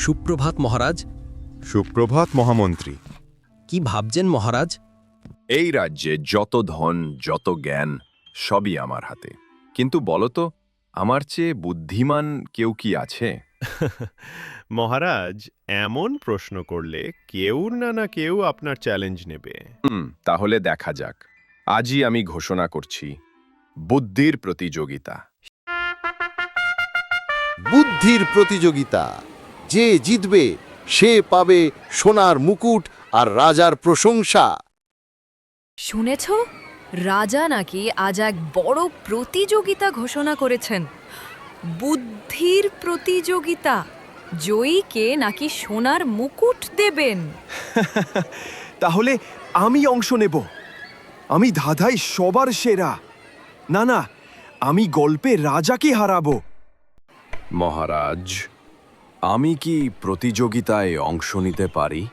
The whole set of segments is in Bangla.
সুপ্রভাত মহারাজ। সুপ্রভাত মহামন্ত্রী। কি ভাবছেন মহারাজ? এই রাজ্যে যত ধন যত জ্ঞান সবই আমার হাতে, কিন্তু বলতো আমার চেয়ে বুদ্ধিমান কেউ কি আছে? মহারাজ, এমন প্রশ্ন করলে কেউ না কেউ আপনার চ্যালেঞ্জ নেবে। তাহলে দেখা যাক। আজই আমি ঘোষণা করছি বুদ্ধির প্রতিযোগিতা। বুদ্ধির প্রতিযোগিতা। যে জিতবে সে পাবে সোনার মুকুট আর রাজার প্রশংসা। শুনেছ, রাজা নাকি আজ এক বড় প্রতিযোগিতা ঘোষণা করেছেন। বুদ্ধির প্রতিযোগিতা। জয়ীকে নাকি সোনার মুকুট দেবেন। তাহলে আমি অংশ নেব। আমি ধাঁধাই সবার সেরা। না না, আমি গল্পে রাজাকে হারাবো। মহারাজ, আমি কি প্রতিযোগিতায় অংশ নিতে পারি?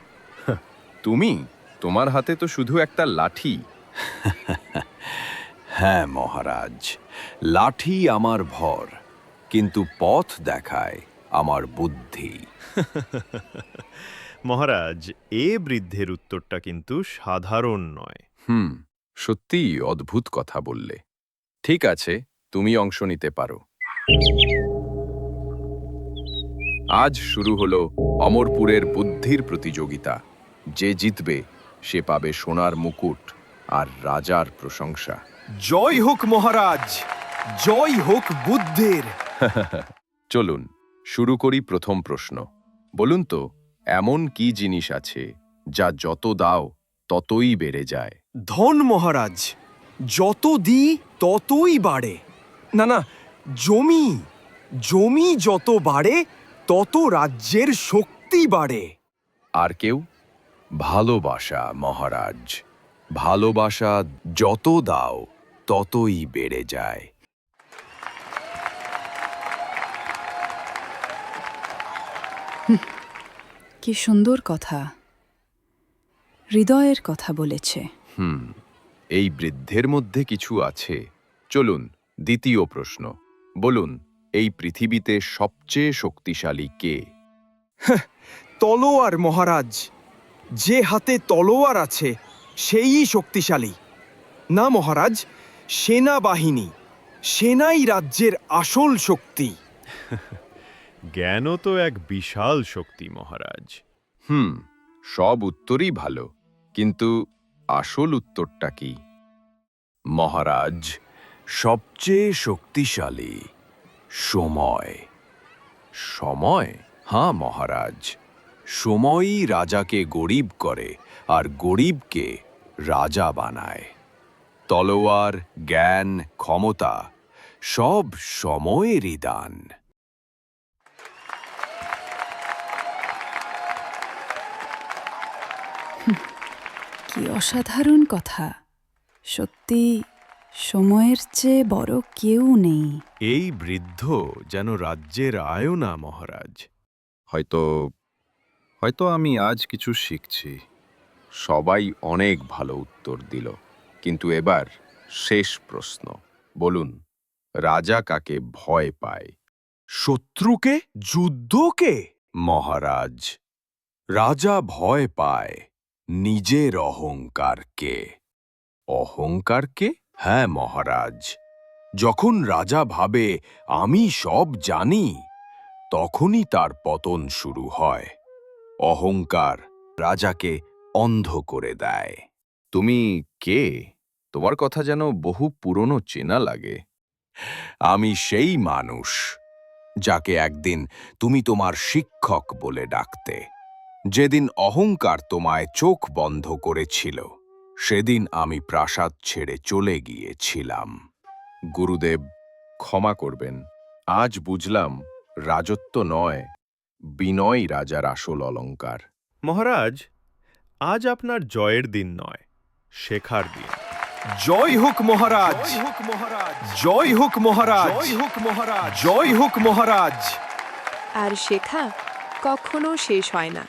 তুমি? তোমার হাতে তো শুধু একটা লাঠি। হ্যাঁ মহারাজ, লাঠি আমার ভর, কিন্তু পথ দেখায় আমার বুদ্ধি। মহারাজ, এ বৃদ্ধের উত্তরটা কিন্তু সাধারণ নয়। সত্যিই অদ্ভুত কথা বললে। ঠিক আছে, তুমি অংশ নিতে পারো। আজ শুরু হলো অমরপুরের বুদ্ধির প্রতিযোগিতা। যে জিতবে সে পাবে সোনার মুকুট আর রাজার প্রশংসা। জয় হোক মহারাজ, জয় হোক বুদ্ধির। চলুন শুরু করি প্রথম প্রশ্ন। বলুন তো, এমন কি জিনিস আছে যা যত দাও ততই বেড়ে যায়? ধন মহারাজ, যত দিই ততই বাড়ে। না না, জমি। জমি যত বাড়ে তত রাজ্যের শক্তি বাড়ে। আর কেউ? ভালোবাসা মহারাজ। ভালোবাসা যত দাও ততই বেড়ে যায়। কি সুন্দর কথা, হৃদয়ের কথা বলেছে। এই বৃদ্ধের মধ্যে কিছু আছে। চলুন দ্বিতীয় প্রশ্ন। বলুন, এই পৃথিবীতে সবচেয়ে শক্তিশালী কে? তলোয়ার মহারাজ। যে হাতে তলোয়ার আছে সেই শক্তিশালী। না মহারাজ, সেনাবাহিনী। সেনাই রাজ্যের আসল শক্তি। জ্ঞানও তো এক বিশাল শক্তি মহারাজ। সব উত্তরই ভালো, কিন্তু আসল উত্তরটা কি? মহারাজ, সবচেয়ে শক্তিশালী সময়। সময়? হ্যাঁ মহারাজ, সময়ই রাজাকে গরিব করে আর গরিবকে রাজা বানায়। তলোয়ার, জ্ঞান, ক্ষমতা সব সময়েরই দান। কি অসাধারণ কথা। সত্যি সময়ের চেয়ে বড় কেউ নেই। এই বৃদ্ধ যেন রাজ্যের আয়না মহারাজ। হয়তো আমি আজ কিছু শিখছি। সবাই অনেক ভালো উত্তর দিল, কিন্তু এবার শেষ প্রশ্ন। বলুন, রাজা কাকে ভয় পায়? শত্রুকে? যুদ্ধকে? মহারাজ, রাজা ভয় পায় নিজের অহংকারকে। অহংকারকে? হ্যাঁ মহারাজ, যখন রাজা ভাবে আমি সব জানি, তখনই তার পতন শুরু হয়। অহংকার রাজাকে অন্ধ করে দেয়। তুমি কে? তোমার কথা যেন বহু পুরনো চেনা লাগে। আমি সেই মানুষ যাকে একদিন তুমি তোমার শিক্ষক বলে ডাকতে। যেদিন অহংকার তোমায় চোখ বন্ধ করেছিল, সেদিন আমি প্রাসাদ ছেড়ে চলে গিয়েছিলাম। গুরুদেব, ক্ষমা করবেন। আজ বুঝলাম রাজত্ব নয়, বিনয় রাজার আসল অলংকার। মহারাজ, আজ আপনার জয়ের দিন নয়, শেখার দিন। জয় হোক মহারাজ, জয় হোক মহারাজ, জয় হোক মহারাজ, জয় হোক মহারাজ। আর শেখা কখনো শেষ হয় না।